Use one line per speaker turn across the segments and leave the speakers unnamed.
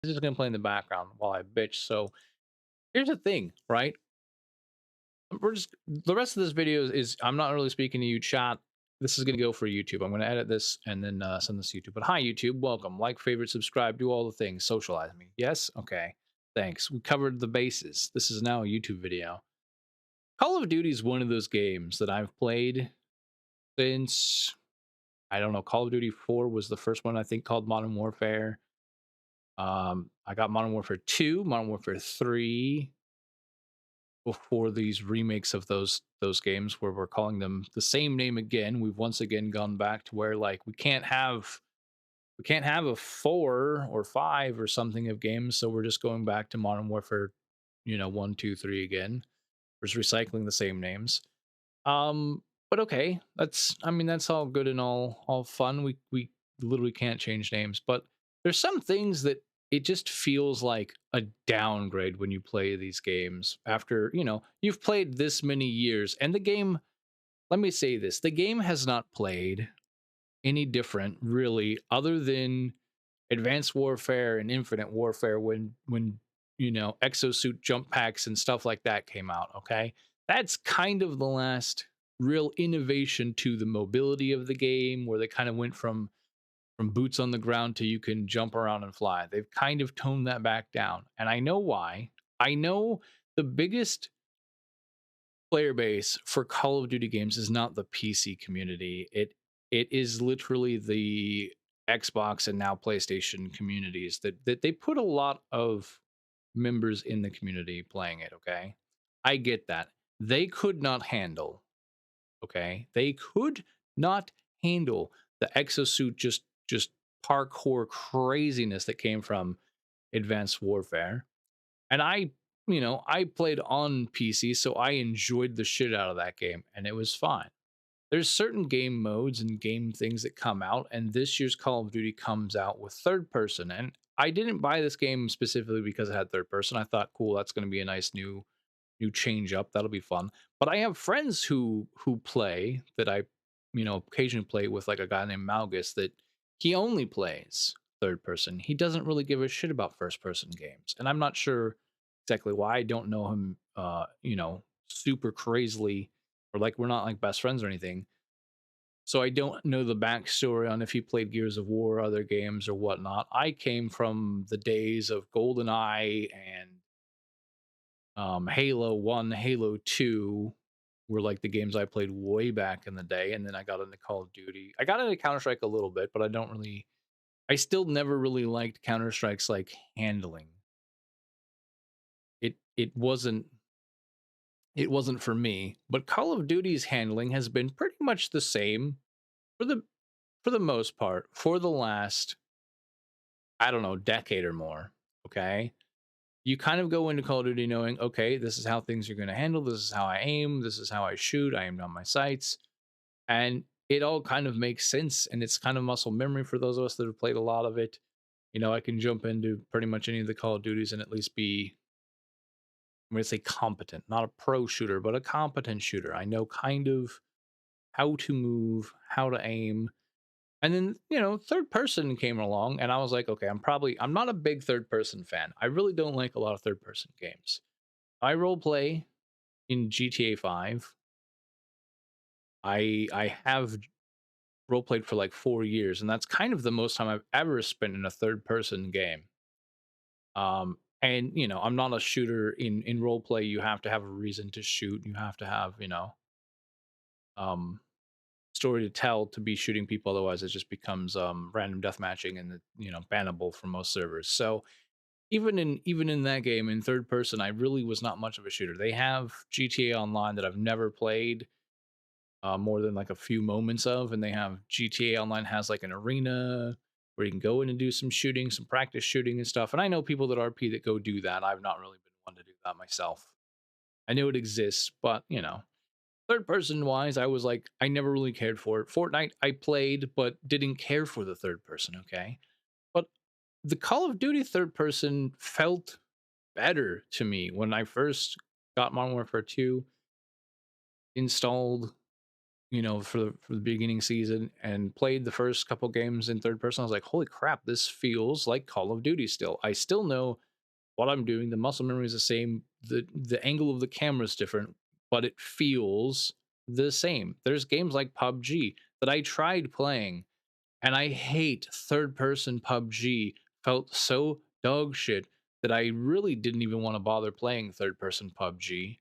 It's just gonna play in the background while I bitch. So here's the thing, right? We're just the rest of this video is I'm not really speaking to you, chat. This is gonna go for YouTube. I'm gonna edit this and then send this to YouTube. But hi, YouTube, welcome. Like, favorite, subscribe, do all the things. Socialize me. Yes, okay. Thanks. We covered the bases. This is now a YouTube video. Call of Duty is one of those games that I've played since I don't know. Call of Duty 4 was the first one I think called Modern Warfare. I got Modern Warfare 2, Modern Warfare 3 before these remakes of those games where we're calling them the same name again. We've once again gone back to where like we can't have a 4 or 5 or something of games, so we're just going back to Modern Warfare, 1, 2, 3 again. We're just recycling the same names. But okay, that's all good and all fun. We literally can't change names, but there's some things that it just feels like a downgrade when you play these games after, you've played this many years and the game, let me say this, the game has not played any different really other than Advanced Warfare and Infinite Warfare when exosuit jump packs and stuff like that came out, okay? That's kind of the last real innovation to the mobility of the game where they kind of went from boots on the ground to you can jump around and fly. They've kind of toned that back down. And I know why. I know the biggest player base for Call of Duty games is not the PC community. It is literally the Xbox and now PlayStation communities that they put a lot of members in the community playing it, okay? I get that. They could not handle, okay? They could not handle the exosuit just parkour craziness that came from Advanced Warfare. And I played on PC, so I enjoyed the shit out of that game and it was fine. There's certain game modes and game things that come out, and this year's Call of Duty comes out with third person. And I didn't buy this game specifically because it had third person. I thought, cool, that's going to be a nice new change up. That'll be fun. But I have friends who play that I, occasionally play with, like a guy named Malgus that he only plays third person. He doesn't really give a shit about first person games, and I'm not sure exactly why. I don't know him, super crazily, or like we're not like best friends or anything. So I don't know the backstory on if he played Gears of War or other games or whatnot. I came from the days of GoldenEye and Halo 1, Halo 2 were like the games I played way back in the day. And then I got into Call of Duty. I got into Counter Strike a little bit, but I still never really liked Counter Strike's like handling. It wasn't for me. But Call of Duty's handling has been pretty much the same for the most part for the last, I don't know, decade or more. Okay. You kind of go into Call of Duty knowing, okay, this is how things are going to handle. This is how I aim. This is how I shoot. I aim on my sights. And it all kind of makes sense. And it's kind of muscle memory for those of us that have played a lot of it. I can jump into pretty much any of the Call of Duties and at least be, I'm going to say competent, not a pro shooter, but a competent shooter. I know kind of how to move, how to aim. And then, third person came along and I was like, okay, I'm not a big third person fan. I really don't like a lot of third person games. I role play in GTA 5. I have role played for like 4 years, and that's kind of the most time I've ever spent in a third person game. And I'm not a shooter in role play. You have to have a reason to shoot. You have to have, um story to tell to be shooting people, otherwise it just becomes random death matching and bannable from most servers. So even in that game in third person, I really was not much of a shooter. They have GTA Online that I've never played more than like a few moments of, and they have GTA Online has like an arena where you can go in and do some shooting, some practice shooting and stuff. And I know people that RP that go do that. I've not really been one to do that myself. I know it exists, but third person wise, I was like, I never really cared for it. Fortnite, I played, but didn't care for the third person, okay? But the Call of Duty third person felt better to me when I first got Modern Warfare 2 installed. for the beginning season and played the first couple games in third person. I was like, holy crap, this feels like Call of Duty still. I still know what I'm doing. The muscle memory is the same. The angle of the camera is different, but it feels the same. There's games like PUBG that I tried playing, and I hate third person PUBG. Felt so dog shit that I really didn't even want to bother playing third person PUBG.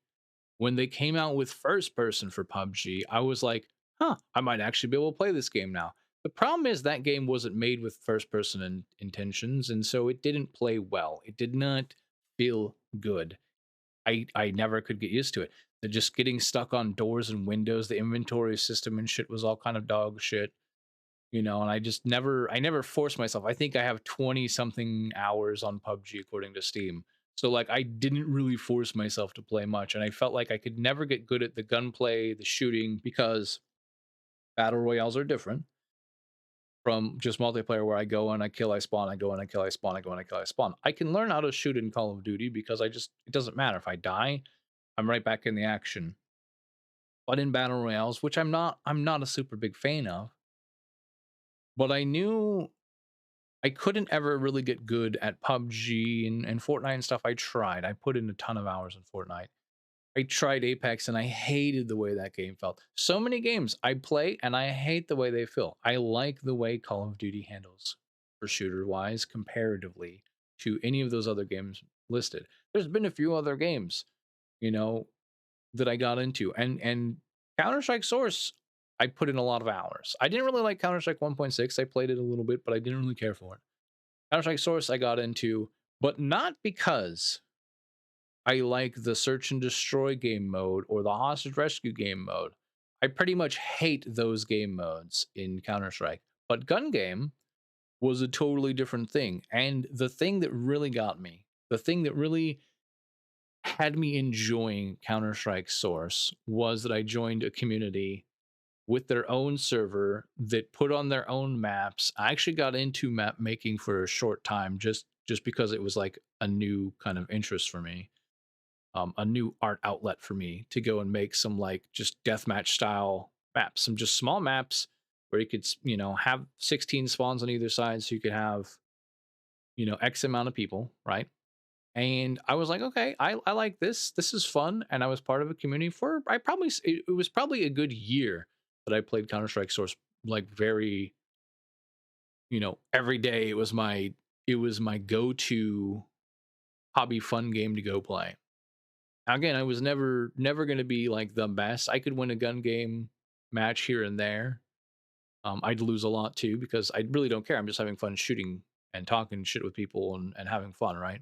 When they came out with first person for PUBG, I was like, huh, I might actually be able to play this game now. The problem is that game wasn't made with first person intentions, and so it didn't play well. It did not feel good. I never could get used to it. Just getting stuck on doors and windows, the inventory system and shit was all kind of dog shit, and I never forced myself. I think I have 20 something hours on PUBG according to Steam. So like I didn't really force myself to play much, and I felt like I could never get good at the gunplay, the shooting, because battle royales are different from just multiplayer where I go and I kill, I spawn, I go and I kill, I spawn, I go and I kill, I spawn. I can learn how to shoot in Call of Duty because it doesn't matter if I die, I'm right back in the action. But in battle royales, which I'm not a super big fan of, but I knew I couldn't ever really get good at PUBG and Fortnite and stuff. I tried. I put in a ton of hours in Fortnite. I tried Apex and I hated the way that game felt. So many games I play and I hate the way they feel. I like the way Call of Duty handles for shooter wise comparatively to any of those other games listed. There's been a few other games, you know, that I got into, and Counter-Strike Source I put in a lot of hours. I didn't really like Counter-Strike 1.6. I played it a little bit, but I didn't really care for it. Counter-Strike Source I got into, but not because I like the search and destroy game mode or the hostage rescue game mode. I pretty much hate those game modes in Counter-Strike. But gun game was a totally different thing. And the thing that really got me, the thing that really had me enjoying Counter-Strike Source was that I joined a community with their own server that put on their own maps. I actually got into map making for a short time just because it was like a new kind of interest for me, a new art outlet for me to go and make some like just deathmatch style maps, some just small maps where you could have 16 spawns on either side, so you could have X amount of people, right? And I was like, okay, I like this. This is fun. And I was part of a community for it was probably a good year that I played Counter Strike Source, like very every day. It was my go to hobby fun game to go play. Again, I was never going to be like the best. I could win a gun game match here and there. I'd lose a lot too because I really don't care. I'm just having fun shooting and talking shit with people and having fun, right?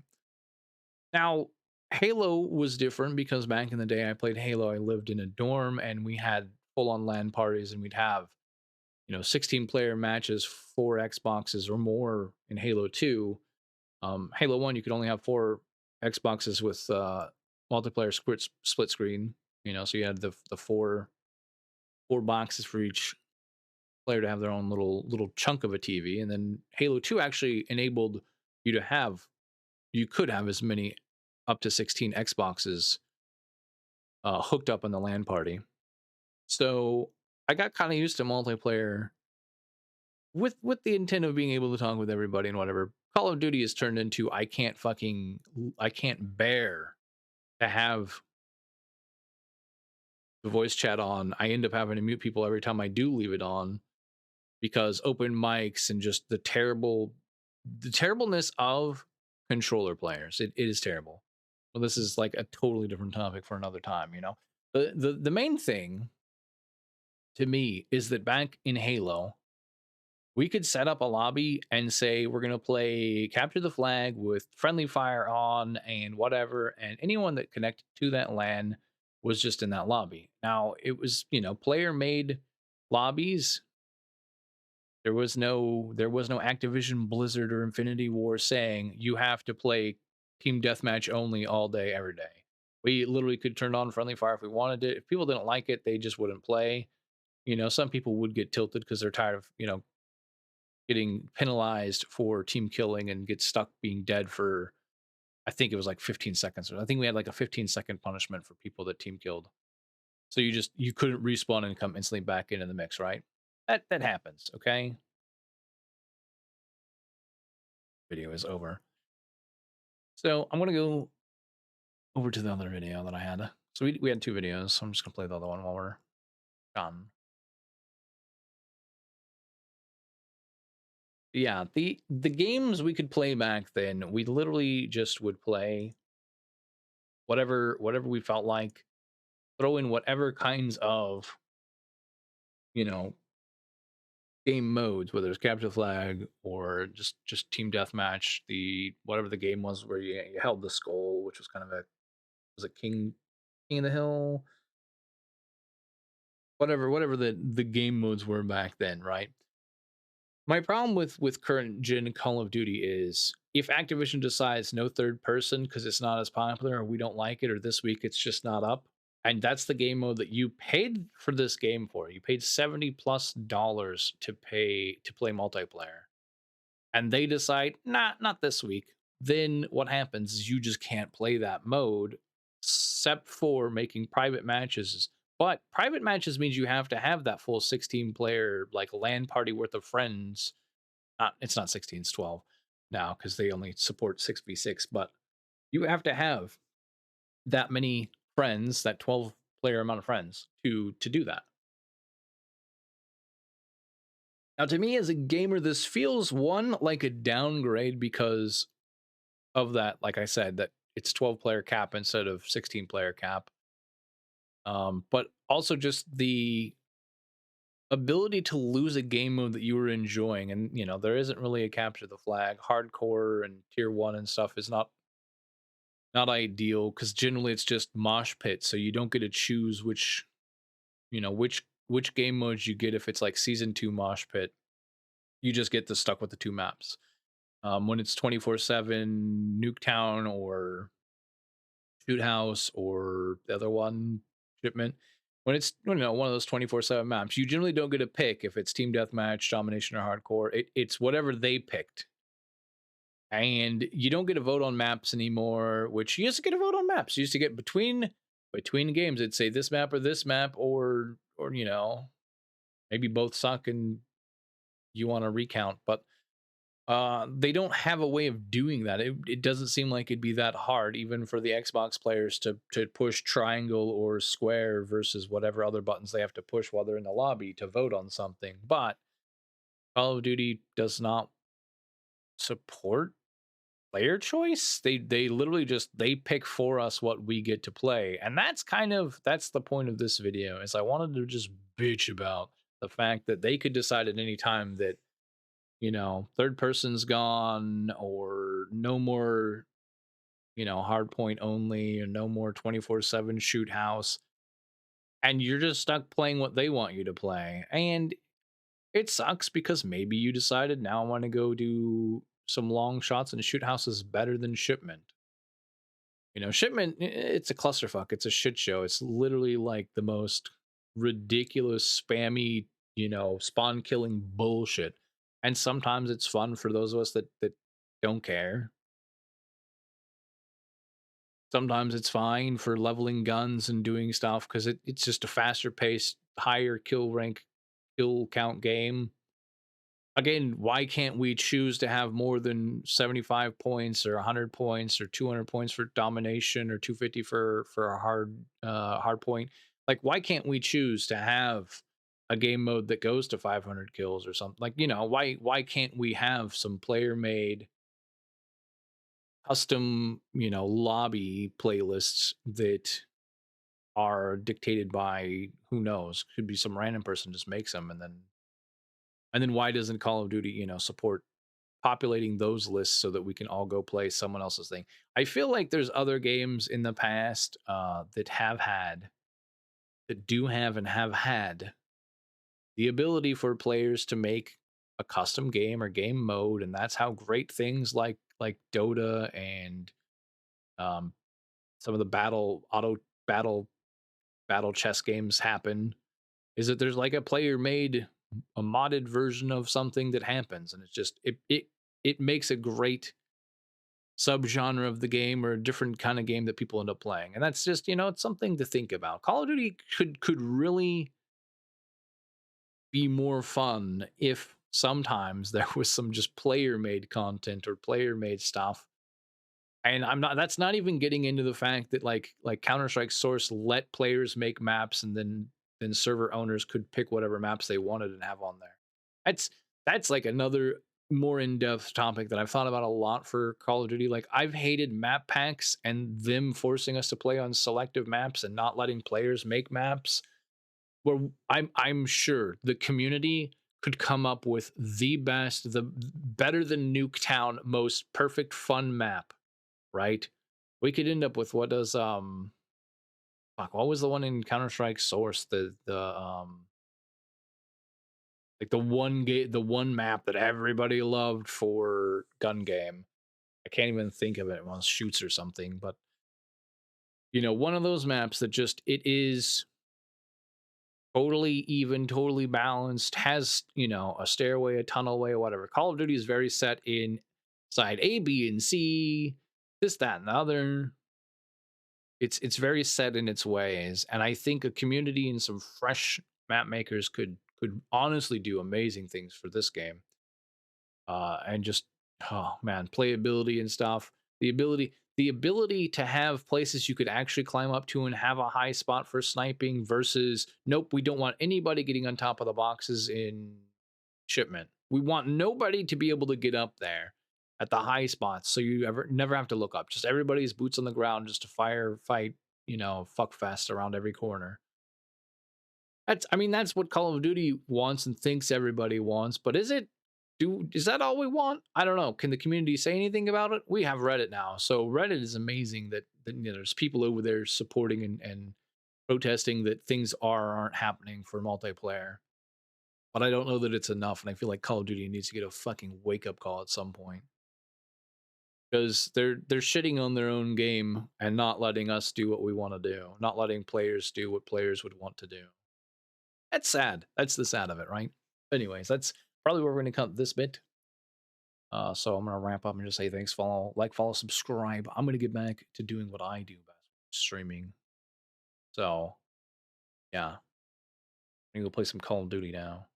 Now, Halo was different because back in the day I played Halo, I lived in a dorm and we had full on LAN parties, and we'd have, 16 player matches, 4 Xboxes or more in Halo 2. Halo 1, you could only have 4 Xboxes with multiplayer split screen, so you had the four boxes for each player to have their own little chunk of a TV. And then Halo 2 actually enabled you to have you could have as many up to 16 Xboxes hooked up on the LAN party. So I got kind of used to multiplayer with the intent of being able to talk with everybody and whatever. Call of Duty has turned into I can't bear to have the voice chat on. I end up having to mute people every time I do leave it on because open mics and just the terribleness of controller players. It is terrible. Well, this is like a totally different topic for another time. The main thing to me is that back in Halo, we could set up a lobby and say we're gonna play capture the flag with friendly fire on and whatever, and anyone that connected to that LAN was just in that lobby. Now it was, player made lobbies. There was no Activision Blizzard or Infinity War saying you have to play team deathmatch only all day every day. We literally could turn on friendly fire if we wanted it. If people didn't like it, they just wouldn't play. Some people would get tilted because they're tired of getting penalized for team killing and get stuck being dead for, I think it was like 15 seconds. I think we had like a 15-second punishment for people that team killed. So you couldn't respawn and come instantly back into the mix, right? That happens, okay? Video is over. So I'm gonna go over to the other video that I had. So we had two videos, so I'm just gonna play the other one while we're gone. Yeah, the games we could play back then, we literally just would play whatever we felt like, throw in whatever kinds of, you know, game modes, whether it's capture the flag or just team deathmatch, the whatever the game was where you held the skull, which was kind of a was it King of the Hill, whatever the game modes were back then, right? My problem with current gen Call of Duty is if Activision decides no third person because it's not as popular or we don't like it or this week it's just not up, and that's the game mode that you paid for this game for. You paid $70+ to play multiplayer. And they decide, nah, not this week. Then what happens is you just can't play that mode except for making private matches. But private matches means you have to have that full 16 player, like LAN party worth of friends. Not, it's not 16, it's 12 now because they only support 6v6. But you have to have that many friends, that 12 player amount of friends to do that. Now, to me as a gamer, this feels one like a downgrade because of that, like I said, that it's 12 player cap instead of 16 player cap. But also just the ability to lose a game mode that you were enjoying. And, there isn't really a capture the flag. Hardcore and tier one and stuff is not ideal because generally it's just mosh pit. So you don't get to choose which game modes you get if it's like season two mosh pit. You just get the stuck with the two maps. When it's 24/7 Nuketown or Shoot House or the other one, Shipment. When it's one of those 24/7 maps, you generally don't get a pick if it's team deathmatch, domination, or hardcore. It's whatever they picked, and you don't get a vote on maps anymore. Which you used to get a vote on maps. You used to get between games. It'd say this map or this map, or maybe both suck and you want to recount, but they don't have a way of doing that. It doesn't seem like it'd be that hard, even for the Xbox players to push triangle or square versus whatever other buttons they have to push while they're in the lobby to vote on something. But Call of Duty does not support player choice. They literally just they pick for us what we get to play, and that's the point of this video. Is I wanted to just bitch about the fact that they could decide at any time that third person's gone or no more, hard point only or no more 24/7 shoot house. And you're just stuck playing what they want you to play. And it sucks because maybe you decided now I want to go do some long shots and shoot house is better than shipment. Shipment, it's a clusterfuck. It's a shit show. It's literally like the most ridiculous, spammy, spawn killing bullshit. And sometimes it's fun for those of us that don't care. Sometimes it's fine for leveling guns and doing stuff because it's just a faster paced, higher kill count game. Again, why can't we choose to have more than 75 points or 100 points or 200 points for domination or 250 for a hard point? Like, why can't we choose to have a game mode that goes to 500 kills or something? Like, why can't we have some player made custom, lobby playlists that are dictated by who knows? Could be some random person just makes them, and then why doesn't Call of Duty, support populating those lists so that we can all go play someone else's thing? I feel like there's other games in the past that do have and have had the ability for players to make a custom game or game mode, and that's how great things like Dota and um, some of the battle battle chess games happen. Is that there's like a player made a modded version of something that happens, and it's just it makes a great subgenre of the game or a different kind of game that people end up playing. And that's just, it's something to think about. Call of Duty could really be more fun if sometimes there was some just player made content or player made stuff. And that's not even getting into the fact that like Counter-Strike Source let players make maps, and then server owners could pick whatever maps they wanted and have on there. That's that's like another more in-depth topic that I've thought about a lot for Call of Duty. Like, I've hated map packs and them forcing us to play on selective maps and not letting players make maps, where I'm sure the community could come up with the best, the better than Nuketown, most perfect fun map, right? We could end up with what was the one in Counter Strike Source, the like the one map that everybody loved for gun game. I can't even think of it. It was shoots or something, but one of those maps that just it is totally even, totally balanced, has, a stairway, a tunnelway, whatever. Call of Duty is very set in side A, B, and C, this, that, and the other. It's very set in its ways, and I think a community and some fresh map makers could honestly do amazing things for this game. And just, oh man, playability and stuff. The ability to have places you could actually climb up to and have a high spot for sniping versus nope, we don't want anybody getting on top of the boxes in shipment. We want nobody to be able to get up there at the high spots, so you ever never have to look up. Just everybody's boots on the ground, just to fight, fuck fest around every corner. That's what Call of Duty wants and thinks everybody wants, but is that all we want? I don't know. Can the community say anything about it? We have Reddit now. So Reddit is amazing that there's people over there supporting and protesting that things aren't happening for multiplayer. But I don't know that it's enough, and I feel like Call of Duty needs to get a fucking wake up call at some point, because they're shitting on their own game and not letting us do what we want to do, not letting players do what players would want to do. That's sad. That's the sad of it, right? Anyways, that's probably where we're going to cut this bit. So I'm going to wrap up and just say thanks, follow, subscribe. I'm going to get back to doing what I do best, streaming. So yeah, I'm going to go play some Call of Duty now.